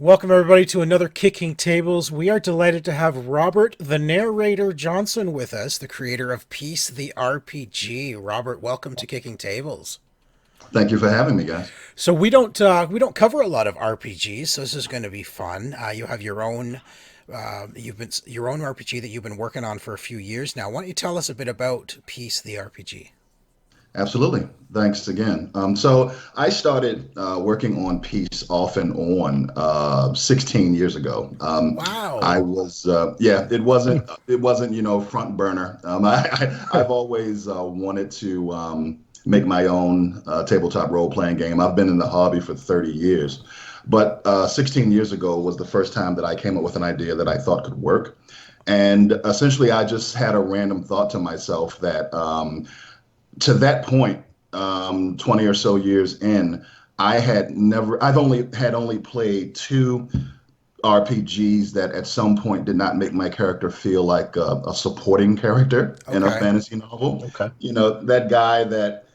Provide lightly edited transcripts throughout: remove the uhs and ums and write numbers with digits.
Welcome, everybody, to another Kicking Tables. We are delighted to have Robert the Narrator Johnson with us, the creator of Peace the RPG. Robert, welcome to Kicking Tables. Thank you for having me, guys. So we don't cover a lot of RPGs, so this is going to be fun. You have your own your own RPG that you've been working on for a few years now. Why don't you tell us a bit about Peace the RPG? Absolutely. Thanks again. So I started working on Peace off and on 16 years ago. I Wow. was, yeah, it wasn't, front burner. I've always wanted to make my own tabletop role-playing game. I've been in the hobby for 30 years, but 16 years ago was the first time that I came up with an idea that I thought could work. And essentially, I just had a random thought to myself that to that point, 20 or so years in, I've only played two RPGs that at some point did not make my character feel like a supporting character in a Okay. fantasy novel. Okay. That guy that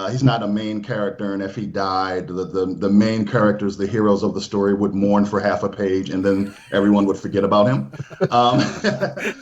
he's not a main character, and if he died, the main characters, the heroes of the story, would mourn for half a page, and then everyone would forget about him. Um,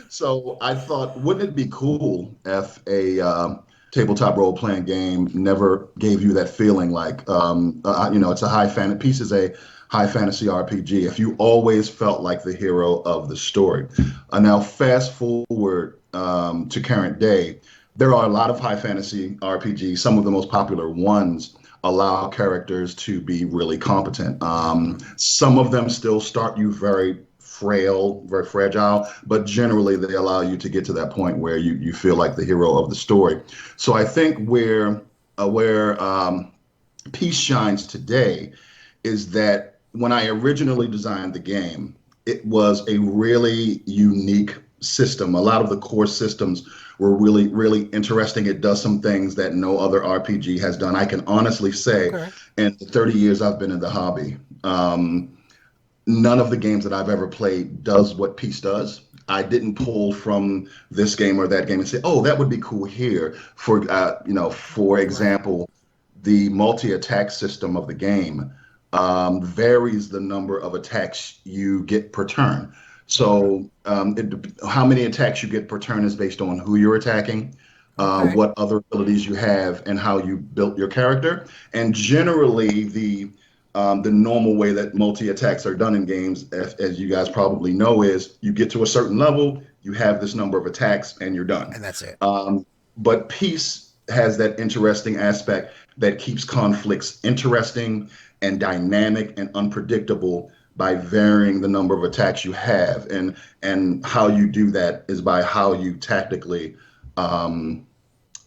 so I thought, wouldn't it be cool if a tabletop role playing game never gave you that feeling like it's a Peace is a high fantasy RPG. If you always felt like the hero of the story. Now, fast forward to current day, there are a lot of high fantasy RPGs. Some of the most popular ones allow characters to be really competent. Some of them still start you very frail, very fragile, but generally they allow you to get to that point where you feel like the hero of the story. So I think where Peace shines today is that when I originally designed the game, it was a really unique system. A lot of the core systems were really, really interesting. It does some things that no other RPG has done. I can honestly say, Okay. in the 30 years I've been in the hobby, none of the games that I've ever played does what Peace does. I didn't pull from this game or that game and say, "Oh, that would be cool here." For Right. example, the multi-attack system of the game varies the number of attacks you get per turn. Okay. So, how many attacks you get per turn is based on who you're attacking, Okay. what other abilities you have, and how you built your character. And generally, the normal way that multi-attacks are done in games, as you guys probably know, is you get to a certain level, you have this number of attacks, and you're done. And that's it. But Peace has that interesting aspect that keeps conflicts interesting and dynamic and unpredictable by varying the number of attacks you have, and how you do that is by how you tactically um,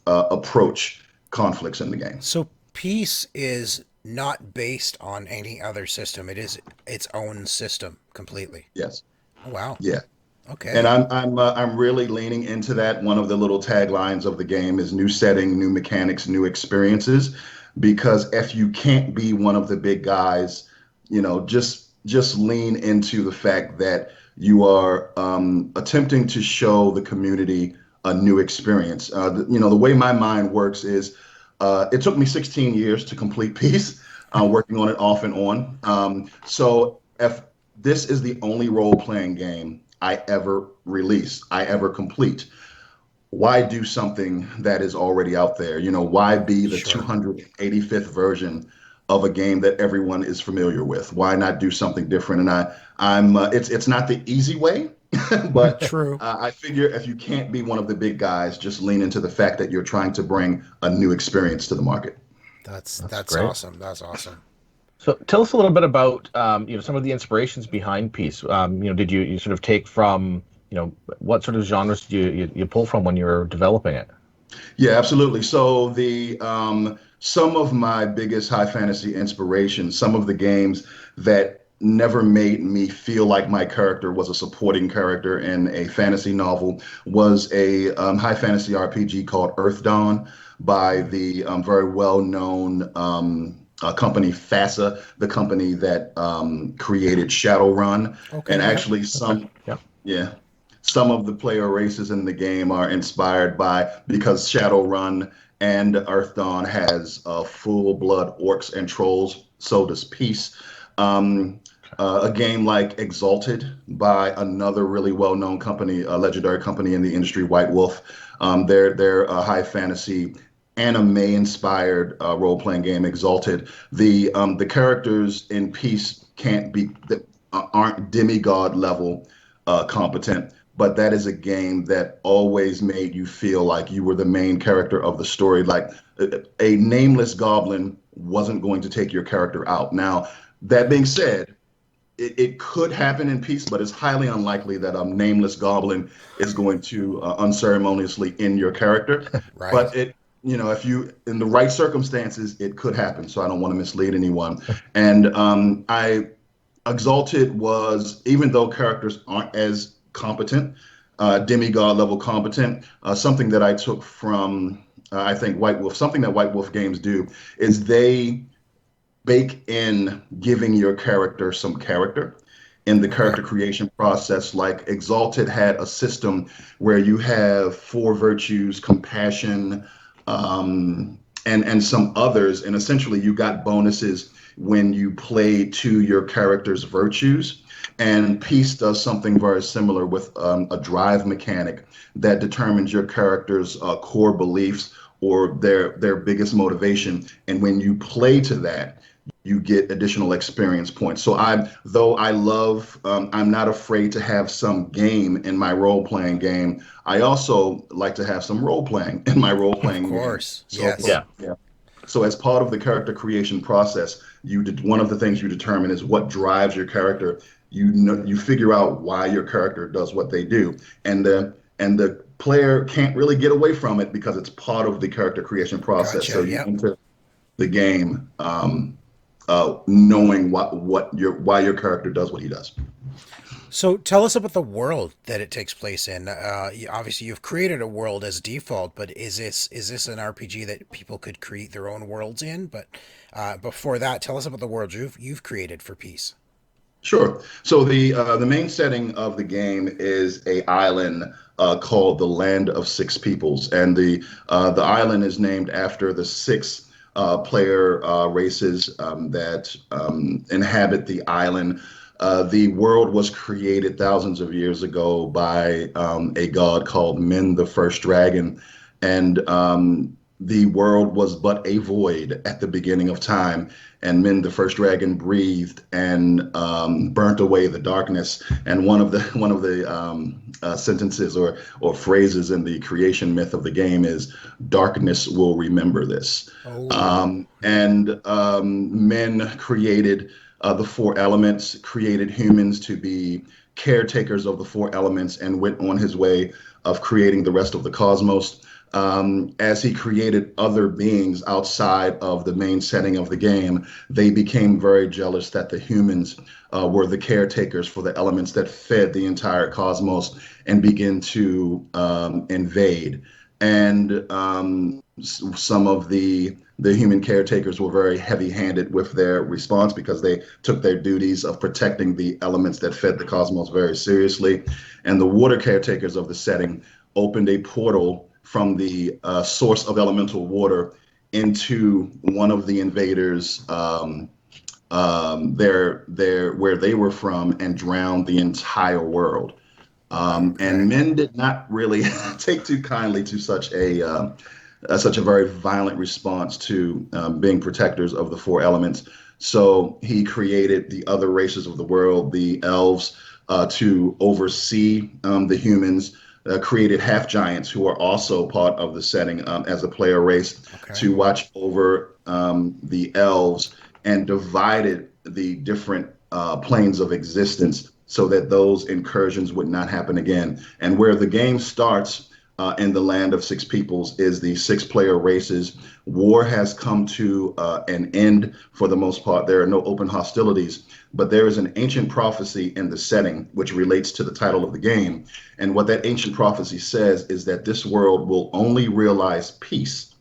approach conflicts in the game. So Peace is not based on any other system. It is its own system completely. Yes. Oh, wow. Yeah. And Okay. I'm really leaning into that. One of the little taglines of the game is new setting, new mechanics, new experiences. Because if you can't be one of the big guys, just lean into the fact that you are attempting to show the community a new experience. The way my mind works is it took me 16 years to complete Peace, working on it off and on. So if this is the only role-playing game I ever release, I ever complete, why do something that is already out there? Why be the Sure. 285th version of a game that everyone is familiar with? Why not do something different? And it's not the easy way, but True. I figure if you can't be one of the big guys, just lean into the fact that you're trying to bring a new experience to the market. That's That's that's great. awesome. That's awesome. So tell us a little bit about some of the inspirations behind Peace. Did you sort of take from what sort of genres did you pull from when you were developing it? Yeah, absolutely. So the some of my biggest high fantasy inspirations, some of the games that never made me feel like my character was a supporting character in a fantasy novel, was a high fantasy RPG called Earth Dawn by Hmm. the very well-known company FASA, the company that created Shadowrun, and Okay. Yep. actually Okay. Yeah. yeah, some of the player races in the game are inspired by, because Shadowrun and Earth Dawn has full blood orcs and trolls. So does Peace. Um, A game like Exalted by another really well-known company, a legendary company in the industry, White Wolf. They're a high fantasy anime-inspired role-playing game, Exalted. The characters in Peace can't be aren't demigod level competent, but that is a game that always made you feel like you were the main character of the story. Like a nameless goblin wasn't going to take your character out. Now, that being said, it could happen in peace, but it's highly unlikely that a nameless goblin is going to unceremoniously end your character. Right. But if you in the right circumstances, it could happen. So I don't want to mislead anyone. And I Exalted was, even though characters aren't as competent, demigod level competent, something that I took from I think White Wolf. Something that White Wolf games do is they bake in giving your character some character in the Okay. character creation process. Like Exalted had a system where you have four virtues, compassion, and some others, and essentially you got bonuses when you play to your character's virtues. And Peace does something very similar with a drive mechanic that determines your character's core beliefs or their biggest motivation. And when you play to that, you get additional experience points. So though I love, I'm not afraid to have some game in my role playing game. I also like to have some role playing in my role Of playing game. course. So Yes. Yeah. yeah. So as part of the character creation process, one of the things you determine is what drives your character. You figure out why your character does what they do, and the player can't really get away from it because it's part of the character creation process. So Gotcha. you Yep. enter the game knowing why your character does what he does. So tell us about the world that it takes place in. Obviously, you've created a world as default, but is this an RPG that people could create their own worlds in? But before that, tell us about the world you've created for Peace. Sure. So the main setting of the game is a island called the Land of Six Peoples, and the island is named after the six player races that inhabit the island. The world was created thousands of years ago by a god called Min, the First Dragon, and the world was but a void at the beginning of time. And Min, the First Dragon, breathed and burnt away the darkness. And one of the sentences or phrases in the creation myth of the game is, "Darkness will remember this." Oh, And Men created the four elements, created humans to be caretakers of the four elements, and went on his way of creating the rest of the cosmos. As he created other beings outside of the main setting of the game, they became very jealous that the humans were the caretakers for the elements that fed the entire cosmos and begin to invade. And some of the human caretakers were very heavy-handed with their response because they took their duties of protecting the elements that fed the cosmos very seriously. And the water caretakers of the setting opened a portal from the source of elemental water into one of the invaders' their where they were from, and drowned the entire world. okay. And Men did not really take too kindly to such a very violent response to being protectors of the four elements. So he created the other races of the world, the elves, to oversee the humans. Created half giants who are also part of the setting as a player race Okay. to watch over the elves, and divided the different planes of existence so that those incursions would not happen again. And where the game starts in the Land of Six Peoples is the six-player races. War has come to an end for the most part. There are no open hostilities, but there is an ancient prophecy in the setting which relates to the title of the game. And what that ancient prophecy says is that this world will only realize peace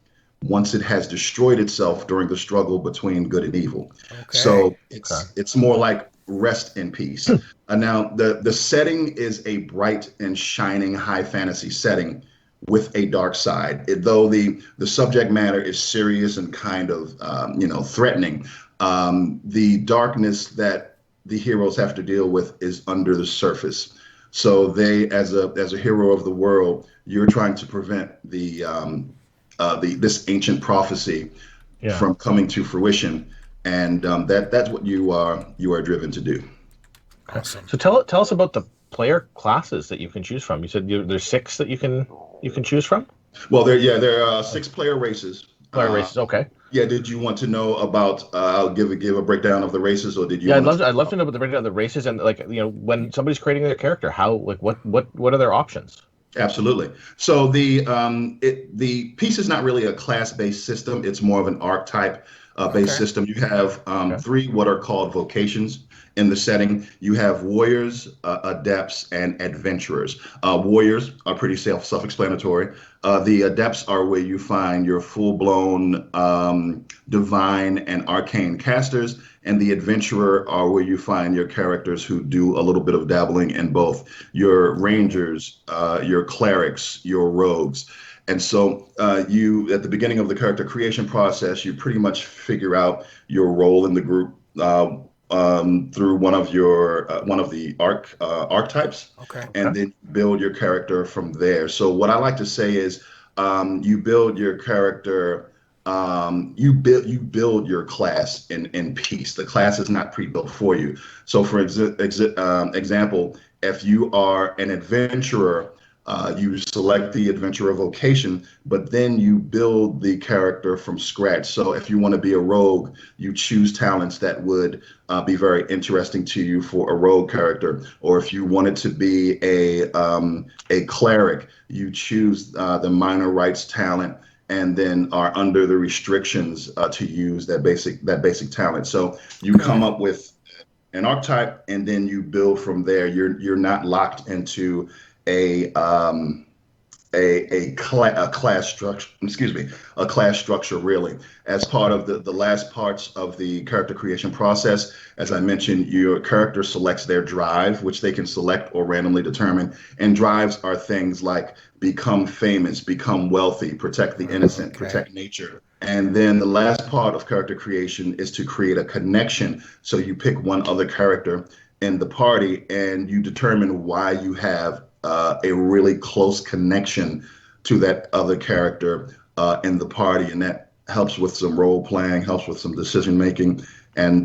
once it has destroyed itself during the struggle between good and evil. Okay. So Okay. it's more like rest in peace. Now the setting is a bright and shining high fantasy setting with a dark side. Though the subject matter is serious and kind of threatening, the darkness that the heroes have to deal with is under the surface. So they, as a hero of the world, you're trying to prevent the this ancient prophecy Yeah. from coming to fruition, and that's what you are driven to do. Okay. Awesome. So tell us about the player classes that you can choose from. You said there's six that you can choose from. Well, there are six player races. Player races. Okay. Yeah, did you want to know about? I'll give a breakdown of the races, or did you Yeah, want to talk I'd love to about? know about the breakdown of the races and like when somebody's creating their character, how like what are their options? Absolutely. So the piece is not really a class-based system. It's more of an archetype based Okay. system. You have Okay. three what are called vocations in the setting. You have warriors, adepts, and adventurers. Warriors are pretty self-explanatory. The adepts are where you find your full-blown divine and arcane casters, and the adventurer are where you find your characters who do a little bit of dabbling in both your rangers, your clerics, your rogues. And so you, at the beginning of the character creation process, you pretty much figure out your role in the group through one of the archetypes, Okay. Okay. and then build your character from there. So what I like to say is, you build your character. You build your class in peace. The class is not pre-built for you. So, for example, if you are an adventurer, you select the adventurer vocation, but then you build the character from scratch. So if you want to be a rogue, you choose talents that would be very interesting to you for a rogue character. Or if you wanted to be a cleric, you choose the minor rights talent and then are under the restrictions to use that basic talent. So you Okay. come up with an archetype, and then you build from there. You're not locked into a a class structure. Excuse me, a class structure really. As part Okay. of the last parts of the character creation process, as I mentioned, your character selects their drive, which they can select or randomly determine. And drives are things like become famous, become wealthy, protect the innocent, Okay. protect nature. And then the last part of character creation is to create a connection. So you pick one other character in the party and you determine why you have a really close connection to that other character in the party. And that helps with some role playing, helps with some decision making. And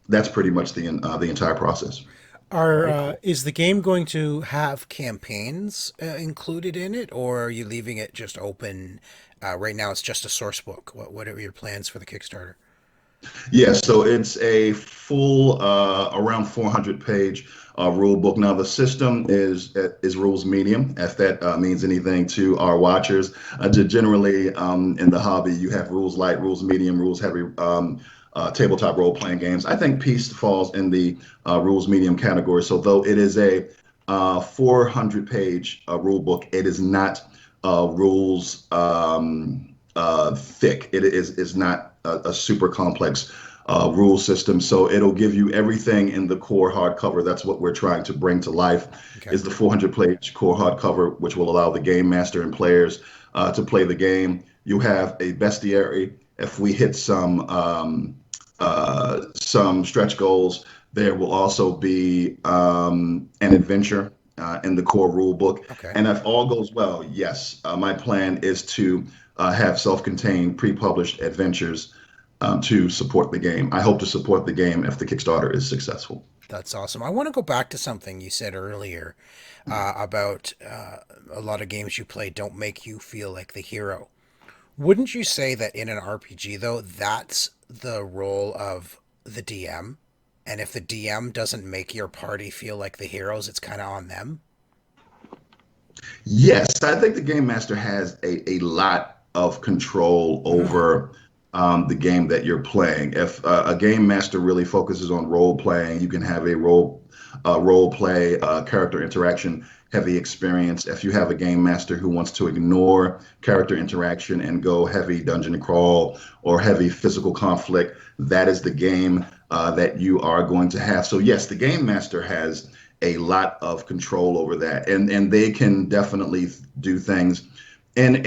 that's pretty much the entire process. Are Very cool. is the game going to have campaigns included in it, or are you leaving it just open? Right now, it's just a source book. What are your plans for the Kickstarter? Yeah, so it's a full around 400 page rule book. Now the system is rules medium, if that means anything to our watchers. Generally, in the hobby, you have rules light, rules medium, rules heavy, tabletop role playing games. I think Peace falls in the rules medium category. So though it is a 400 page rule book, it is not rules thick. It is not a super complex rule system. So it'll give you everything in the core hardcover. That's what we're trying to bring to life Okay. is the 400-page core hardcover, which will allow the game master and players to play the game. You have a bestiary. If we hit some stretch goals, there will also be an adventure in the core rule book. Okay. And if all goes well, yes, my plan is to have self-contained, pre-published adventures to support the game. I hope to support the game if the Kickstarter is successful. That's awesome. I want to go back to something you said earlier about a lot of games you play don't make you feel like the hero. Wouldn't you say that in an RPG, though, that's the role of the DM? And if the DM doesn't make your party feel like the heroes, it's kind of on them? Yes, I think the game master has a lot of control over the game that you're playing. If a game master really focuses on role playing, you can have a role play character interaction heavy experience. If you have a game master who wants to ignore character interaction and go heavy dungeon crawl or heavy physical conflict, that is the game that you are going to have. So yes, the game master has a lot of control over that, and they can definitely do things in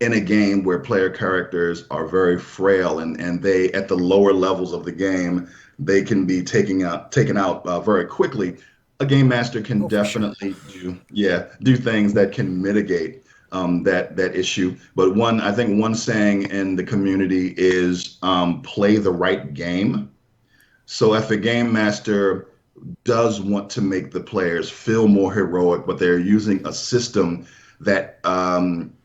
in a game where player characters are very frail and they at the lower levels of the game they can be taken out very quickly. A game master can Oh, for sure. definitely do things that can mitigate that issue. But one I think one saying in the community is play the right game. So if a game master does want to make the players feel more heroic, but they're using a system that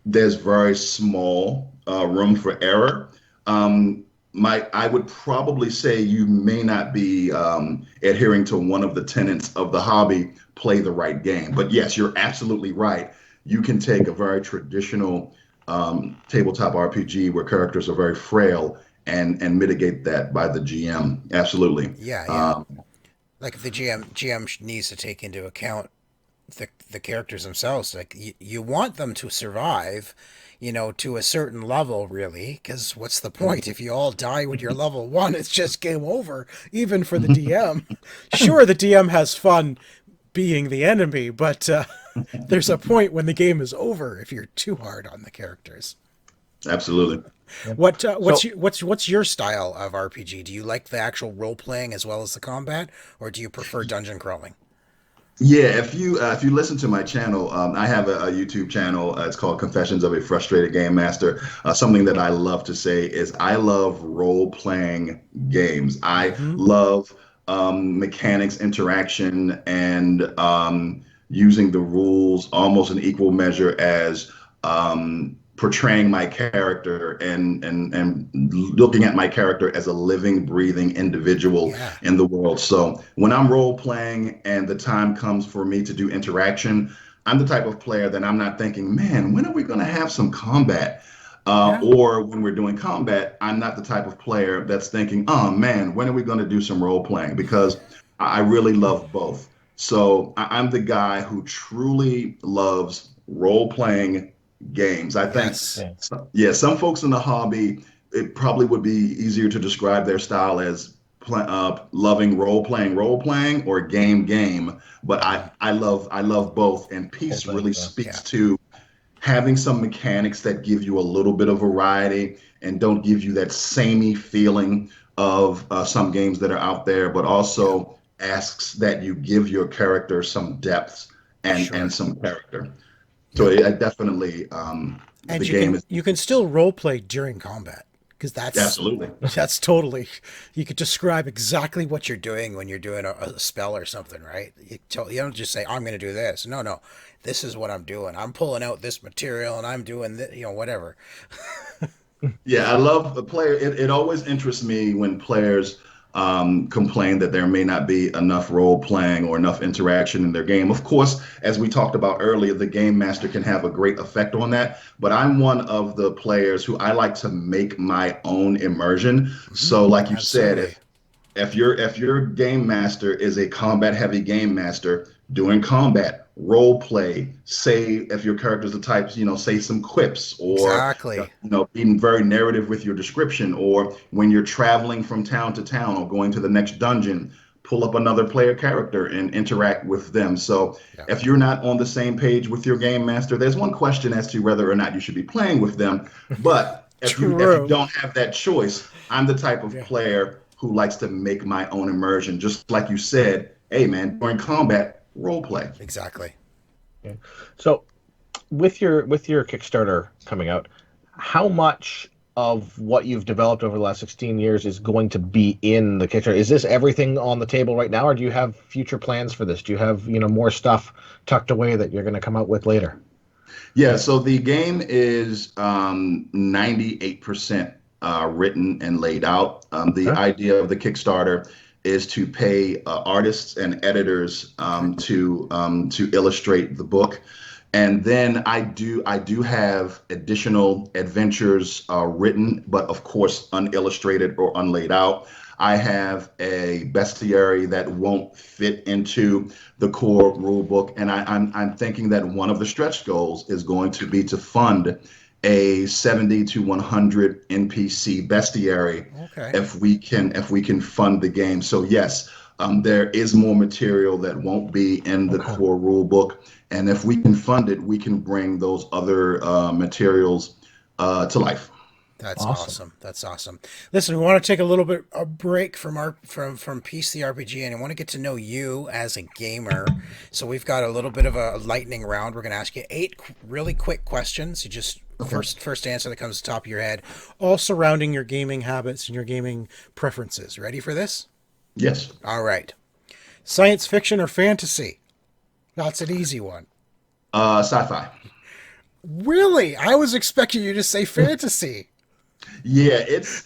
there's very small room for error. I would probably say you may not be adhering to one of the tenets of the hobby, play the right game. But yes, you're absolutely right. You can take a very traditional tabletop RPG where characters are very frail and mitigate that by the GM. Absolutely. Yeah, yeah. Like if the GM needs to take into account the characters themselves. Like you want them to survive, to a certain level, really. Because what's the point if you all die when you're level one? It's just game over, even for the DM. Sure, the DM has fun being the enemy, but there's a point when the game is over if you're too hard on the characters. Absolutely. Yeah. What's So, your, what's your style of RPG? Do you like the actual role playing as well as the combat, or do you prefer dungeon crawling? Yeah, if you listen to my channel, I have a YouTube channel. It's called Confessions of a Frustrated Game Master. Something that I love to say is I love role playing games. I Mm-hmm. love mechanics, interaction, and using the rules almost in equal measure as portraying my character and looking at my character as a living, breathing individual Yeah. in the world. So when I'm role playing and the time comes for me to do interaction, I'm the type of player that I'm not thinking, man, when are we going to have some combat? Yeah. Or when we're doing combat, I'm not the type of player that's thinking, oh man, when are we going to do some role playing? Because I really love both. So I'm the guy who truly loves role playing games. I think, Yes. yeah, yeah, some folks in the hobby, it probably would be easier to describe their style as loving role playing or game. But Mm-hmm. I love both, and whole Peace thing. really Yeah. Yeah. speaks to having some mechanics that give you a little bit of variety and don't give you that samey feeling of some games that are out there, but Yeah. also asks that you give your character some depth and Sure. some character. So Yeah. I definitely And the game is you can still role play during combat because absolutely. that's totally you could describe exactly what you're doing when you're doing a spell or something, right? You don't just say I'm going to do this. No, no, this is what I'm doing. I'm pulling out this material and I'm doing this, whatever. Yeah, I love the player. It always interests me when players complain that there may not be enough role playing or enough interaction in their game. Of course, as we talked about earlier, the game master can have a great effect on that. But I'm one of the players who I like to make my own immersion. Hmm. So, like you said, Absolutely. if your game master is a combat heavy game master doing combat role play, say if your character's the types, say some quips or Exactly. being very narrative with your description, or when you're traveling from town to town or going to the next dungeon, pull up another player character and interact with them. So Yeah. if you're not on the same page with your game master, there's one question as to whether or not you should be playing with them. But if you True. don't have that choice, I'm the type of Yeah. player who likes to make my own immersion. Just like you said, hey man, during combat, role play. Exactly. Yeah. So, with your Kickstarter coming out, how much of what you've developed over the last 16 years is going to be in the Kickstarter? Is this everything on the table right now, or do you have future plans for this? Do you have more stuff tucked away that you're going to come out with later? Yeah, so the game is 98% written and laid out. The Okay. idea of the Kickstarter is to pay artists and editors Okay. to illustrate the book. And then I do have additional adventures written, but of course unillustrated or unlaid out. I have a bestiary that won't fit into the core rule book, and I'm thinking that one of the stretch goals is going to be to fund a 70 to 100 NPC bestiary Okay. if we can fund the game. So yes, there is more material that won't be in the Okay. core rule book, and if we can fund it, we can bring those other materials to life. That's Awesome. awesome. That's awesome. Listen, we want to take a little bit a break from our from Peace the RPG, and I want to get to know you as a gamer. So we've got a little bit of a lightning round. We're going to ask you really quick questions. You just Okay. first answer that comes to the top of your head, all surrounding your gaming habits and your gaming preferences. Ready for this? Yes. All right. Science fiction or fantasy? That's an easy one. Sci-fi. Really? I was expecting you to say fantasy. Yeah, it's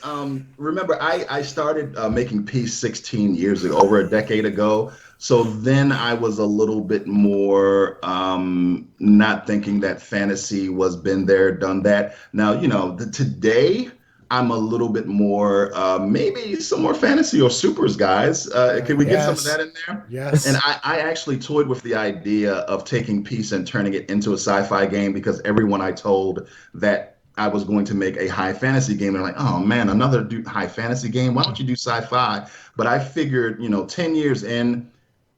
remember I started making Peace 16 years ago, over a decade ago. So then I was a little bit more not thinking that fantasy was been there, done that. Now, today I'm a little bit more maybe some more fantasy or supers, guys. Can we get some of Yes. that in there? And Yes. I actually toyed with the idea of taking Peace and turning it into a sci-fi game because everyone I told that I was going to make a high fantasy game. And I'm like, oh man, another high fantasy game. Why don't you do sci-fi? But I figured, 10 years in,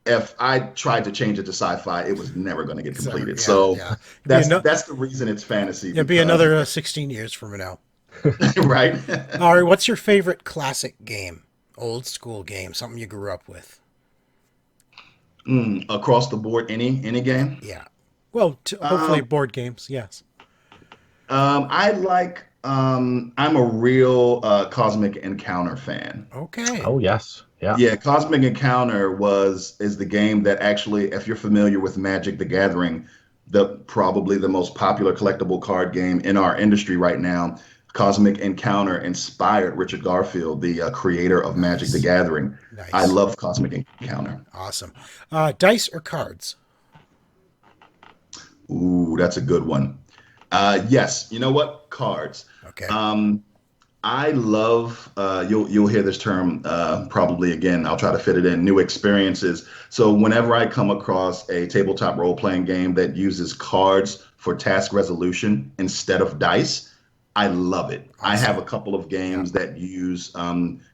if I tried to change it to sci-fi, it was never going to get So, completed. yeah, So yeah. It'd be that's the reason it's fantasy it'd be because another 16 years from now. right. All right, what's your favorite classic game? Old school game, something you grew up with. Across the board, any game. Yeah. Well, hopefully Um, board games, yes. I like. I'm a real Cosmic Encounter fan. Okay. Oh yes, yeah. Yeah, Cosmic Encounter is the game that actually, if you're familiar with Magic the Gathering, the probably the most popular collectible card game in our industry right now. Cosmic Encounter inspired Richard Garfield, the creator of Magic the Nice. Gathering. I Nice. love Cosmic Encounter. Awesome. Dice or cards? Ooh, that's a good one. Yes, you know what? Cards. Okay. Um, I love you'll hear this term probably again. I'll try to fit it in new experiences. So whenever I come across a tabletop role playing game that uses cards for task resolution instead of dice, I love it. I have Awesome. a couple of Yeah. games that use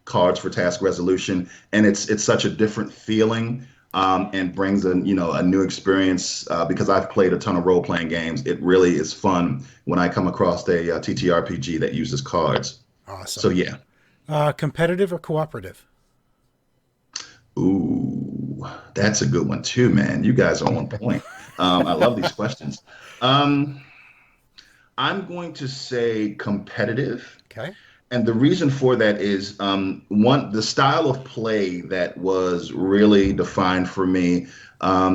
cards for task resolution, and it's such a different feeling and brings a new experience because I've played a ton of role playing games. It really is fun when I come across a, TTRPG that uses cards. So Awesome. yeah. Competitive or cooperative? Ooh, that's a good one too, man. You guys are on point. I love these questions. Um, I'm going to say competitive. Okay. And the reason for that is the style of play that was really defined for me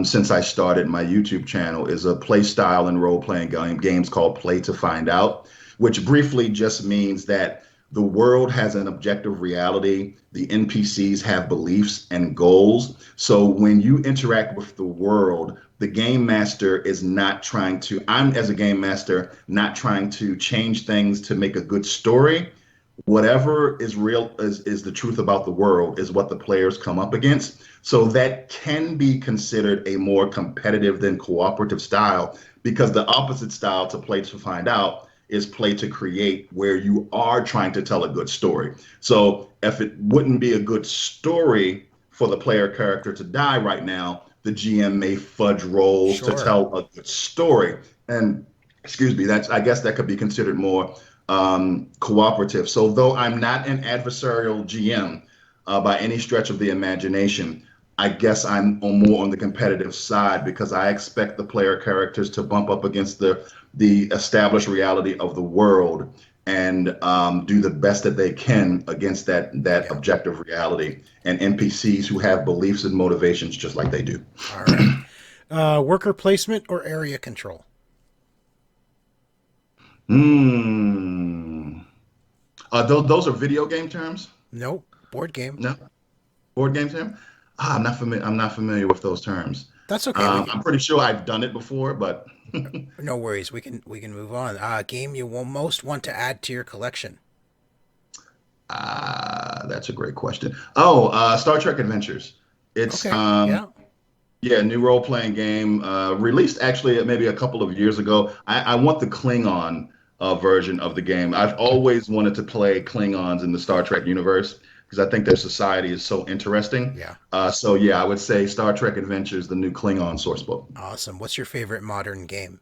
since I started my YouTube channel is a play style and role playing games called Play to Find Out, which briefly just means that the world has an objective reality. The NPCs have beliefs and goals. So when you interact with the world, the game master is not trying to, I'm as a game master, not trying to change things to make a good story. Whatever is real is the truth about the world is what the players come up against. So that can be considered a more competitive than cooperative style because the opposite style to play to find out is play to create where you are trying to tell a good story. So if it wouldn't be a good story for the player character to die right now, the GM may fudge rolls to Sure. tell a good story. And excuse me, that's I guess that could be considered more cooperative. So though I'm not an adversarial GM by any stretch of the imagination, I guess I'm more on the competitive side because I expect the player characters to bump up against the established reality of the world and do the best that they can against that Yeah. objective reality and NPCs who have beliefs and motivations just like they do. All right. Worker placement or area control? Hmm. Those are video game terms. Nope. Board game. No. Board game term? I'm not familiar. I'm not familiar with those terms. That's okay. I'm pretty sure I've done it before, but No worries. We can move on. Game you will most want to add to your collection. that's a great question. Oh, Star Trek Adventures. It's Okay. Yeah. yeah, new role playing game released actually maybe a couple of years ago. I want the Klingon version of the game. I've always wanted to play Klingons in the Star Trek universe because I think their society is so interesting. Yeah. So yeah, I would say Star Trek Adventures, the new Klingon source book. Awesome. What's your favorite modern game?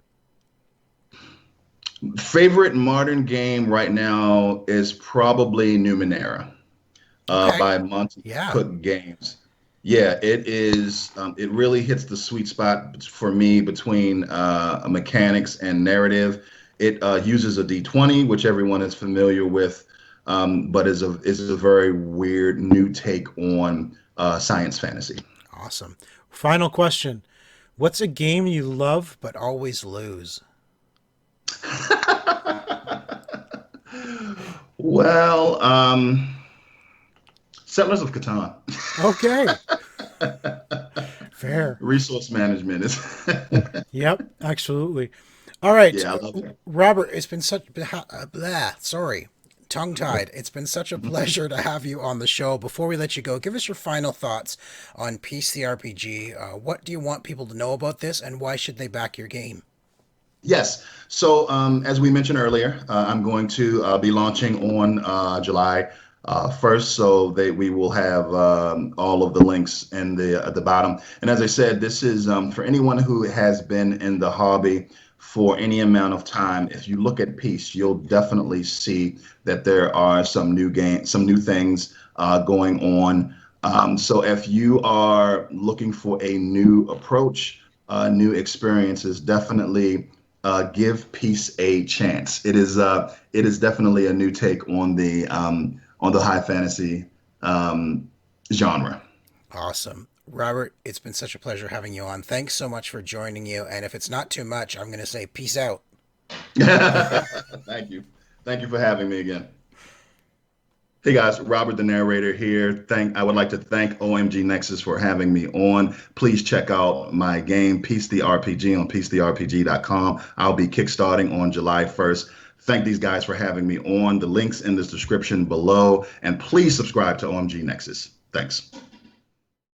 Favorite modern game right now is probably Numenera, Okay. by Monty Yeah. Cook Games. Yeah, it is. It really hits the sweet spot for me between mechanics and narrative. It uses a D20, which everyone is familiar with, but is a very weird new take on science fantasy. Awesome. Final question. What's a game you love but always lose? Well, Settlers of Catan. Okay. Fair. Resource management is. Yep, absolutely. All right, Yeah, I love it. Robert, it's been such sorry, tongue-tied. It's been such a pleasure to have you on the show. Before we let you go, give us your final thoughts on Peace the RPG. What do you want people to know about this, and why should they back your game? Yes. So, as we mentioned earlier, I'm going to be launching on July 1st. So we will have all of the links in the at the bottom. And as I said, this is for anyone who has been in the hobby for any amount of time. If you look at Peace, you'll definitely see that there are some new things going on. So if you are looking for a new approach, new experiences, definitely give peace a chance. It is definitely a new take on the high fantasy genre. Awesome. Robert, it's been such a pleasure having you on. Thanks so much for joining you. And if it's not too much, I'm going to say peace out. Thank you. Thank you for having me again. Hey guys, Robert the narrator here. I would like to thank OMG Nexus for having me on. Please check out my game, Peace the RPG, on peacetherpg.com. I'll be kickstarting on July 1st. Thank these guys for having me on. The links in this description below. And please subscribe to OMG Nexus. Thanks.